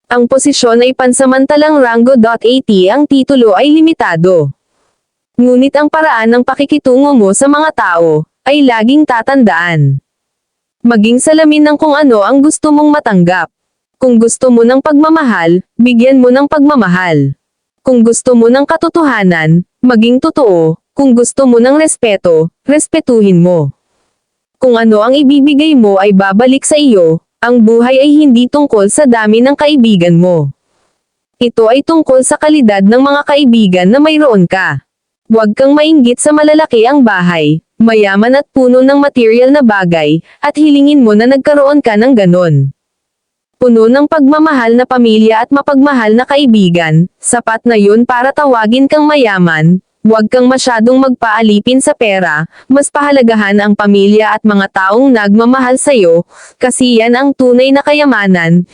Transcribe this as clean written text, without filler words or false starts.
Ang posisyon ay pansamantalang rango.at, ang titulo ay limitado. Ngunit ang paraan ng pakikitungo mo sa mga tao, ay laging tatandaan. Maging salamin ng kung ano ang gusto mong matanggap. Kung gusto mo ng pagmamahal, bigyan mo ng pagmamahal. Kung gusto mo ng katotohanan, maging totoo. Kung gusto mo ng respeto, respetuhin mo. Kung ano ang ibibigay mo ay babalik sa iyo, ang buhay ay hindi tungkol sa dami ng kaibigan mo. Ito ay tungkol sa kalidad ng mga kaibigan na mayroon ka. Huwag kang mainggit sa malalaki ang bahay, mayaman at puno ng material na bagay, at hilingin mo na nagkaroon ka ng ganon. Puno ng pagmamahal na pamilya at mapagmahal na kaibigan, sapat na yun para tawagin kang mayaman. Huwag kang masyadong magpaalipin sa pera, mas pahalagahan ang pamilya at mga taong nagmamahal sa'yo, kasi yan ang tunay na kayamanan,